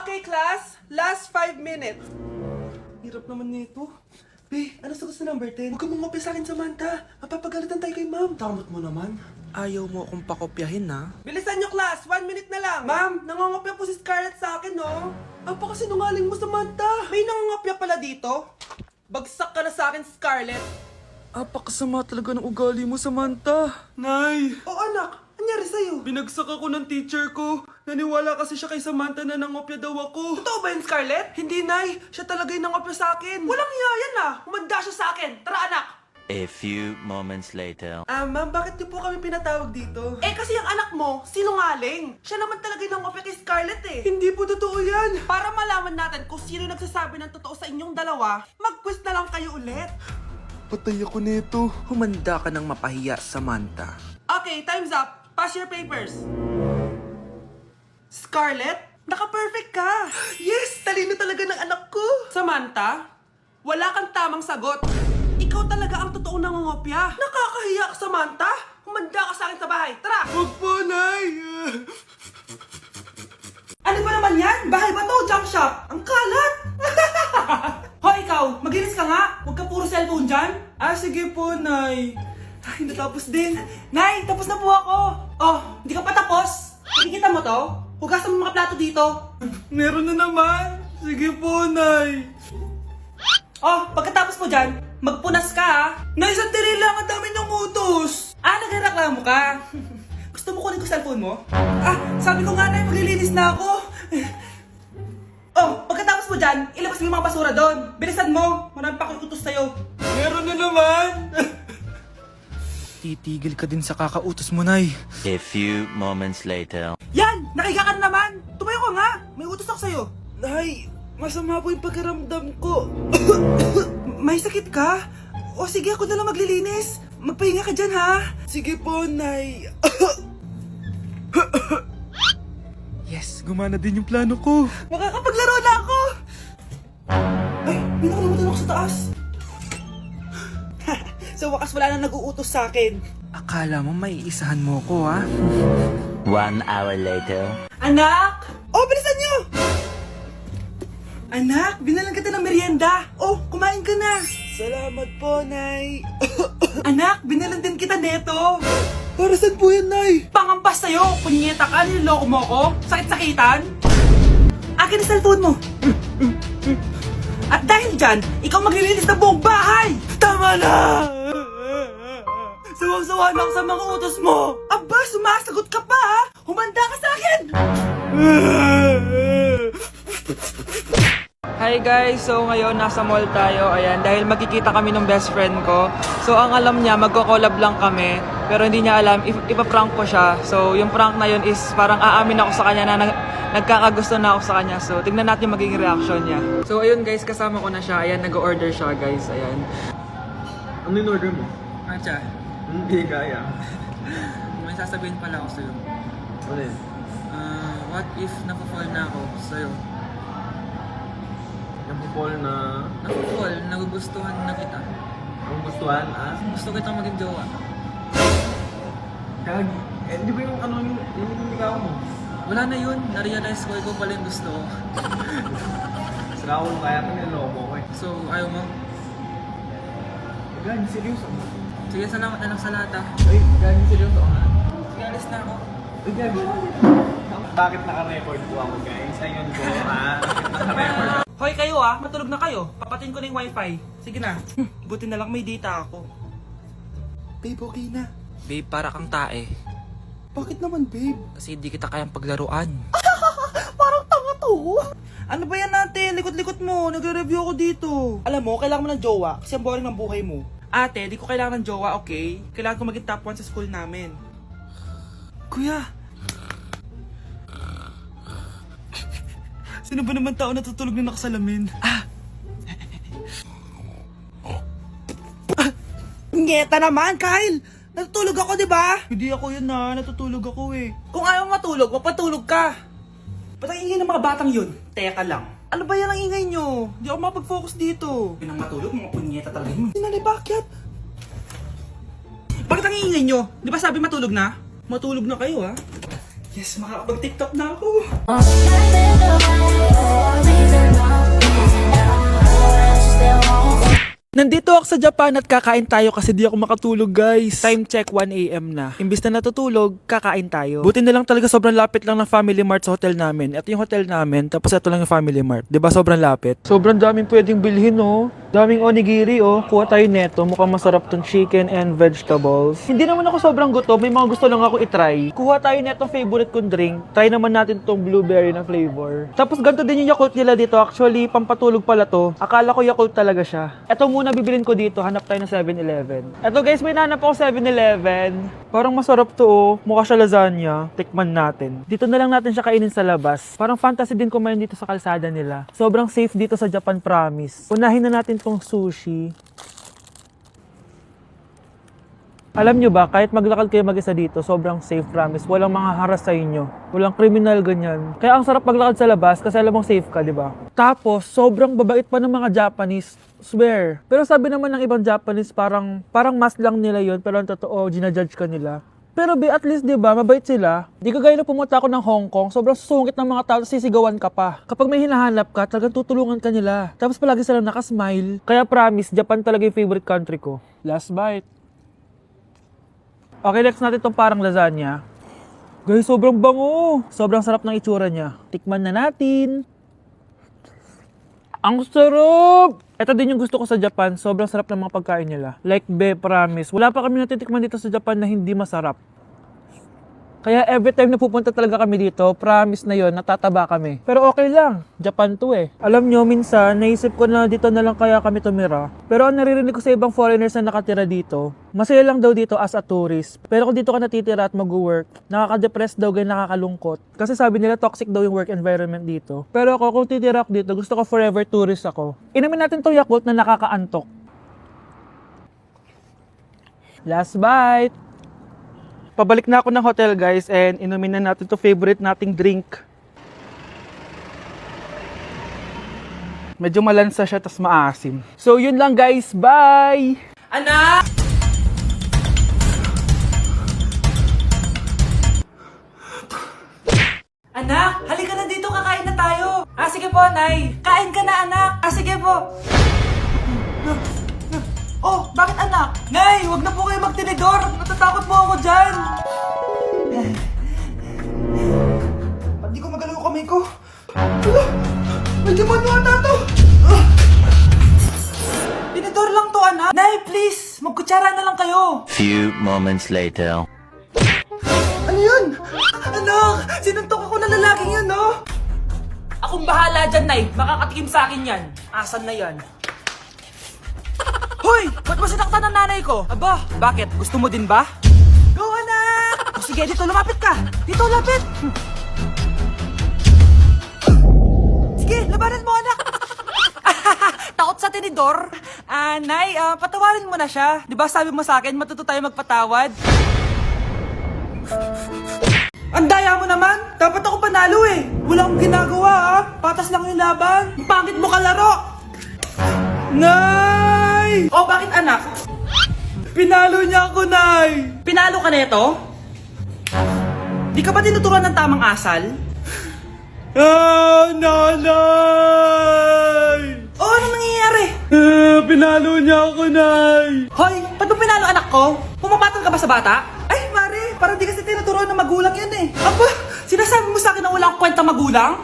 Okay, class. Last 5 minutes. Hirap naman nito. Be, ano sagot sa number 10? Huwag ka mangopya sa akin, Samantha. Mapapagalitan tayo kay ma'am. Tamot mo naman. Ayaw mo akong pakopyahin, ha? Bilisan nyo, class. 1 minute na lang. Ma'am, nangongopya po si Scarlett sa akin, no? Apakasinungaling mo, Samantha. May nangongopya pala dito. Bagsak ka na sa akin, Scarlett. Apakasama talaga ng ugali mo, Samantha. Nay! O anak, anyari sa'yo? Binagsak ako ng teacher ko. Naniwala kasi siya kay Samantha na nangopya daw ako. Totoo ba yun, Scarlett? Hindi, Nay. Siya talaga yung nangopya sa akin. Walang iya yan, ah. Humanda siya sa akin. Tara, anak. A few moments later. Ma'am, bakit niyo po kami pinatawag dito? Eh, kasi yung anak mo, sinungaling. Siya naman talaga yung nangopya kay Scarlett, eh. Hindi po totoo yan. Para malaman natin kung sino nagsasabi ng totoo sa inyong dalawa, mag-quiz na lang kayo ulit. Patay ako nito. Humanda ka ng mapahiya, Samantha. Okay, time's up. Pass your papers. Scarlett, naka-perfect ka. Yes, talino talaga ng anak ko. Samantha, wala kang tamang sagot. Ikaw talaga ang totoong nangongopya. Nakakahiya ka, Samantha. Humanda ka sa akin sa bahay. Tara! Huwag po, Nay. Ano ba naman yan? Bahay ba to? Junk shop? Ang kalat! Hoy, ikaw! Maglinis ka nga! Huwag ka puro cellphone dyan! Sige po, Nay. Ay, natapos din. Nay, tapos na po ako! Oh, hindi ka pa tapos? Nakikita mo to? Hugasan mo mga plato dito. Meron na naman. Sige po, Nay. Oh, pagkatapos mo dyan, magpunas ka, ha? Nay, sandali lang. Ang dami ng utos. Nagreklamo ka? Gusto mo kunin ko cellphone mo? Sabi ko nga, Nay, maglilinis na ako. Oh, pagkatapos mo dyan, ilabas mo yung mga basura doon. Bilisan mo. Marami pa akong utos sa'yo. Meron na naman. Titigil ka din sa kakautos mo, Nay. A few moments later. Yan! Nakiga ka na naman! Tumayo ka nga! May utos ako sa'yo. Nay, masama po yung pakiramdam ko. May sakit ka? O sige, ako na lang maglilinis. Magpahinga ka dyan, ha? Sige po, Nay. Yes, gumana din yung plano ko. Makakapaglaro na ako! Ay, may nakalimutan ako sa taas. Sa wakas wala na nag-uutos sa akin. Akala mo may isahan mo ko, ha? 1 hour later. Anak! Oh, bilisan niyo! Anak, binalan kita ng merienda. Oh, kumain ka na. Salamat po, Nay. Anak, binalan din kita neto. Para saan po yan, Nay? Pangampas sa'yo, punyeta ka, niloloko mo ko. Sakit-sakitan. Akin ang cellphone mo. At dahil dyan, ikaw maglilinis ng buong bahay. Tama na! Sawang-sawa na ako sa mga utos mo. Aba, sumasagot ka pa, ha? Humanda ka sa akin! Hi guys! So ngayon nasa mall tayo, ayan, dahil magkikita kami ng best friend ko. So ang alam niya, magko-collab lang kami, pero hindi niya alam, ipaprank ko siya. So yung prank na yun is parang aamin ako sa kanya na nagkakagusto na ako sa kanya. So tignan natin magiging reaction niya. So ayun guys, kasama ko na siya, ayan, nag-order siya guys, ayan. Ano yung order mo? Acha, Hindi kaya. may sasabihin pala ako sa'yo. Ano yun? What if napafall na ako sa'yo? Yung people na Napafall, nagugustuhan na kita. ang gustuhan, Gusto kitang maging jowa. Gagi. Di ba yung ano yung ligaw mo? Wala na yun, na-realize ko, ikaw pala yung gusto ko. Sigaw mo kaya ito niloko ko eh. So, ayaw mo? Gagi, seryoso. Sige, salamat na lang sa lahat ah. Ay, gagi, seryoso ka. Sige, alis na ako. Ay, gagi. Bakit naka-record po ako, guys? Ayun po, Naka-record ako. Hoy kayo, matulog na kayo. Papatin ko na yung wifi. Sige na. Buti na lang may data ako. Babe, okay na. Babe, para kang tae. Bakit naman, babe? Kasi hindi kita kayang paglaruan. Parang tanga to. Ano ba yan natin? Likot-likot mo. Nagre-review ako dito. Alam mo, kailangan mo ng jowa kasi ang boring ng buhay mo. Ate, di ko kailangan ng jowa, okay? Kailangan ko maging top 1 sa school namin. Kuya! Sino ba naman tao natutulog na nakasalamin? Ngeta naman, Kyle! Natutulog ako, di ba? Hindi ako yun na, natutulog ako eh. Kung ayaw matulog, mapatulog ka. Ba't ang ingay ng mga batang yun? Teka lang. Ano ba yan ang ingay nyo? Hindi ako mapag-focus dito. Pinang matulog, mga punyeta talaga yun. Sinali, bakit? Bakit ang ingay nyo? Di ba sabi matulog na? Matulog na kayo, ha? Yes, makakapag-tiktok na ako. sa Japan at kakain tayo kasi di ako makatulog guys. Time check 1 AM na. Imbis na natutulog, kakain tayo. Buti na lang talaga sobrang lapit lang ng Family Mart sa hotel namin. Ito yung hotel namin, tapos ito lang yung Family Mart. 'Di ba sobrang lapit? Sobrang daming pwedeng bilhin oh. Daming onigiri oh. Kuha tayo neto. Mukhang masarap tong chicken and vegetables. Hindi naman ako sobrang gutom. May mga gusto lang ako itry. Kuha tayo netong favorite kong drink. Try naman natin tong blueberry na flavor. Tapos ganito din yung Yakult nila dito. Actually, pampatulog pala to. Akala ko Yakult talaga siya. Ito muna bibilin ko dito. Hanap tayo ng 7-Eleven. Ito guys, may nanap ako 7-Eleven. Parang masarap to oh. Mukha siya lasagna. Tikman natin. Dito na lang natin siya kainin sa labas. Parang fantasy din kumain dito sa kalsada nila. Sobrang safe dito sa Japan, promise. Unahin na natin tong sushi. Alam nyo ba, kahit maglakad kayo mag-isa dito, sobrang safe, promise. Walang mga haras sa inyo. Walang kriminal, ganyan. Kaya ang sarap maglakad sa labas kasi alam mong safe ka, di ba? Tapos, sobrang babait pa ng mga Japanese. Swear. Pero sabi naman ng ibang Japanese, parang mas lang nila yon, pero ang totoo, ginajudge ka nila. Pero at least, di ba, mabait sila. Di kagaya na pumunta ako ng Hong Kong, sobrang susungit ng mga tao, sisigawan ka pa. Kapag may hinahanap ka, talagang tutulungan ka nila. Tapos palagi silang nakasmile. Kaya promise, Japan talaga yung favorite country ko. Last bite. Okay, next natin itong parang lasagna. Guys, sobrang bango. Sobrang sarap ng itsura niya. Tikman na natin. Ang sarap! Ito din yung gusto ko sa Japan. Sobrang sarap ng mga pagkain nila. Like, promise. Wala pa kami natitikman dito sa Japan na hindi masarap. Kaya every time na pupunta talaga kami dito, promise na yon, natataba kami. Pero okay lang, Japan to eh. Alam nyo, minsan, naisip ko na dito na lang kaya kami tumira. Pero ang naririnig ko sa ibang foreigners na nakatira dito, masaya lang daw dito as a tourist. Pero kung dito ka natitira at mag-work, nakaka-depress daw, ganyan, nakakalungkot. Kasi sabi nila toxic daw yung work environment dito. Pero ako, kung titira ako dito, gusto ko forever tourist ako. Inumin natin tong Yakult na nakakaantok. Last bite! Pabalik na ako ng hotel guys and inumin na natin to favorite nating drink. Medyo malansa siya tas maasim. So yun lang guys, bye! Anak! Anak, halika na dito, kakain na tayo. Sige po, Nay. Kain ka na, anak. Sige po. Oh, bakit anak? Nay, wag na po kayo magtinidor. Natatakot po ako dyan. Ba't di ko magalaw yung kamay ko? May demon mo ata to. Tinidor lang to, anak. Nay, please, magkutsara na lang kayo. Few moments later. Ano yun? Anak, sinuntok ako na lalaking yun, no? Akong bahala dyan, Nay. Makakatikim sa akin yan. Asan na yan? Hoy! Ba't mo sinaktan ng nanay ko? Aba, bakit? Gusto mo din ba? Go, anak! O sige, dito, lumapit ka! Dito, lapit! Sige, labanan mo, anak! Takot sa tinidor? Nay, patawarin mo na siya. Di ba sabi mo sa akin, matuto tayo magpatawad? Ang daya mo naman! Dapat ako panalo eh! Wala akong ginagawa Patas lang yung laban! Ang pangit mo kalaro! Nay! Oh, bakit anak? Pinalo niya ako, Nay! Pinalo ka neto? Di ka ba tinuturuan ng tamang asal? Nanay! Oh, ano nangyayari? Pinalo niya ako, Nay! Hoy, ba't mo pinalo anak ko? Pumapatol ka ba sa bata? Ay, Mare, parang di kasi tinuturuan ng magulang yan eh. Aba, sinasabi mo sa akin na wala akong kwenta magulang?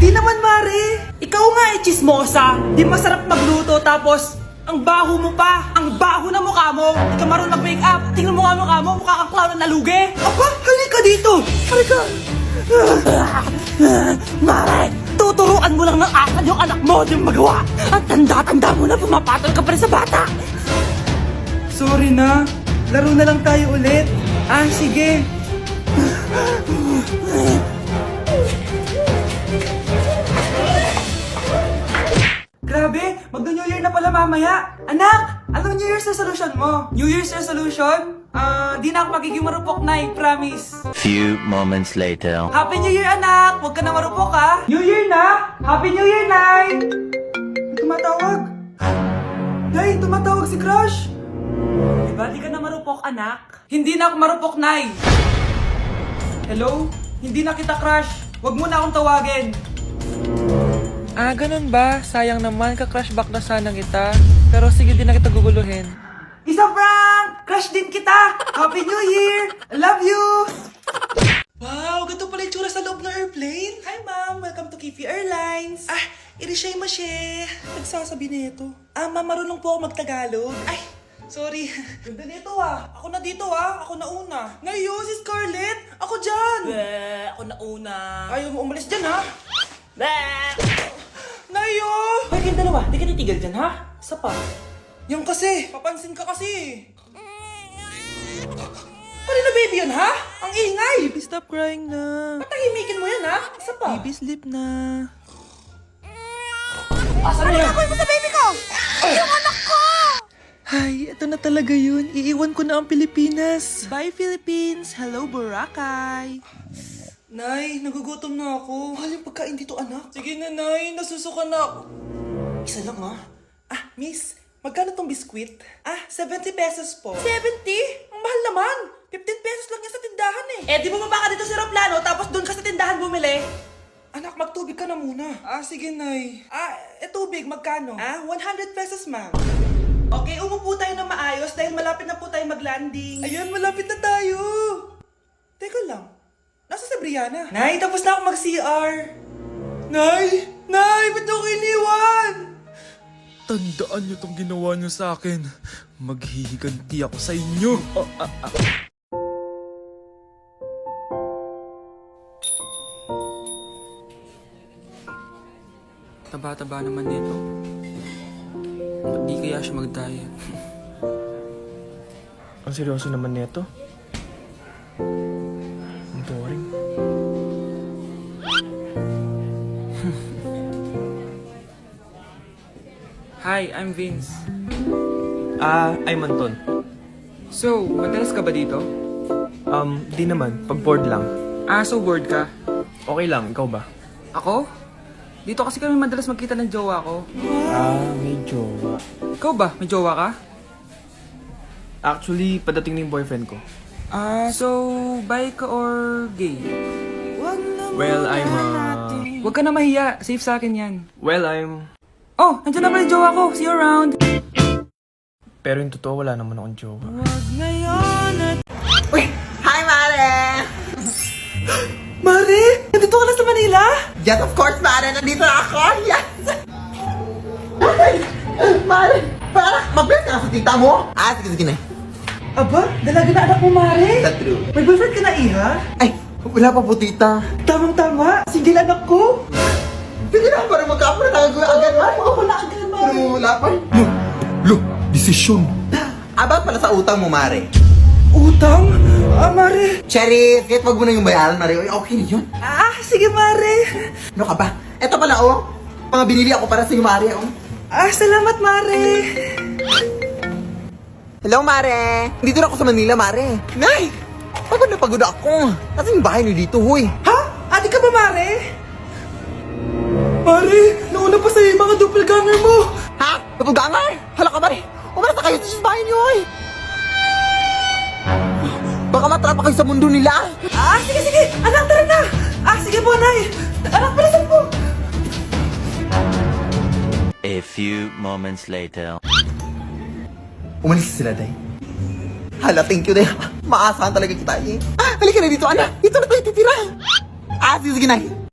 Di naman, Mare. Ikaw nga chismosa. Di masarap magluto tapos ang baho mo pa. Ang baho na mukha mo. Di ka marunong mag-make up. Tingnan mo nga mukha mo. Mukha kang clown na nalugi. Aba, halika dito. Halika. Mare, tuturuan mo lang ng asal yung anak mo. Di mo magawa. At tanda-tanda mo na pumapatol ka pa rin sa bata. Sorry na. Laro na lang tayo ulit. Sige. Grabe, mag-New Year na pala mamaya. Anak, anong New Year's resolution mo? New Year's resolution? Di na ako magiging marupok, Nay, promise. Few moments later. Happy New Year, anak! Huwag ka na marupok, ha? New Year na! Happy New Year, Nay! Tumatawag. Nay, tumatawag si Crush. Diba, di ka na marupok, anak? Hindi na ako marupok, Nay. Hello? Hindi na kita crush. Huwag mo na akong tawagin. Ganun ba? Sayang naman, ka-crush back na sana kita. Pero sige, di na kita guguluhin. Isang prank! Crush din kita! Happy New Year! I love you! Wow, ganito pala yung tsura sa loob ng airplane. Hi ma'am, welcome to Kifi Airlines. Irishay mashe. Nagsasabi nito. Ma'am, marunong po ako magtagalog. Ay, sorry. Ganda nito Ako na dito Ako na una. Ngayon, si Scarlett. Ako dyan. Ako na una. Ayaw mo umalis dyan Nayo! Hoy, kayong dalawa, di ka titigil dyan Isa pa. Yung kasi, papansin ka kasi. Kanina baby yun Ang ingay! Baby, stop crying na. Patahimikin mo yan Isa pa. Baby, sleep na. Asan mo yan? Mo sa baby ko! Yung anak ko! Ay, ito na talaga yun. Iiwan ko na ang Pilipinas. Bye, Philippines. Hello, Boracay. Nay, nagugutom na ako. Mahal yung pagkain dito, anak. Sige na, Nay. Nasusuka na ako. Isa lang, miss, magkano tong biskwit? 70 pesos po. 70? Ang mahal naman. 15 pesos lang yan sa tindahan di bumaba ka dito sa aeroplano tapos doon ka sa tindahan bumili? Anak, magtubig ka na muna. Sige, Nay. Tubig, magkano? 100 pesos, ma'am. Okay, umupo tayo na maayos dahil malapit na po tayo mag-landing. Ayan, malapit na tayo. Teka lang. Nasa si Brianna? Nay, tapos na ako mag-CR. Nay! Nay! Ba't ako iniwan? Tandaan niyo tong ginawa niyo sa akin. Maghihiganti ako sa inyo. Taba-taba naman nito. Ba't di kaya siya mag-diet? Ang seryoso naman nito. Ang boring. Hi, I'm Vince. I'm Anton. So, madalas ka ba dito? Di naman. Pag bored lang. So bored ka? Okay lang, ikaw ba? Ako? Dito kasi kami madalas magkita ng jowa ko. May jowa. Ikaw ba? May jowa ka? Actually, padating na yung boyfriend ko. So, bi ka or gay? Well, Huwag ka na mahiya. Safe sa akin yan. Oh, nandiyan na pala yung jowa ko. See you around. Pero yung totoo, wala naman akong jowa. Hi, Mare! Mare! Nandito ka na sa Manila? Yes, of course, Mare! Nandito na ako! Yes! Mare! Para, mabilis ka na sa tita mo? Sige na. Aba, dalaga na anak mo, Mare. That's true. May boyfriend ka na, Iha? Ay, wala pa po, tita. Tamang-tama. Single anak ko. Sige na, para magkapura tayo agad, Mare. Ako na agad, Mare. Pero wala pa. Desisyon. About pala sa utang mo, Mare. Utang? Mare. Cherry, kahit wag mo na yung bayaran, Mare. Okay na yun. Sige, Mare. Ano ka ba? Eto pala, mga binili ako para sa'yo, Mare, Salamat, Mare. Hello, Mare. Dito na ako sa Manila, Mare. Nay! Pagod na pagod ako. Kasi yung bahay niyo dito, huy. Ate ka ba, Mare? Mare, nauna pa sa'yo yung mga doppelganger mo. Napugangar? Hala ka, Mare. Umalas na kayo sa bahay niyo, huy. Baka matrapa kayo sa mundo nila. Sige. Anak, tara na. Sige po, Nay. Anak, palasan po. A few moments later. Umalis sila, Day. Hala, thank you, Day. Maasahan talaga kita, eh. Halika na dito, anak. Dito na tayo titira. Sige na.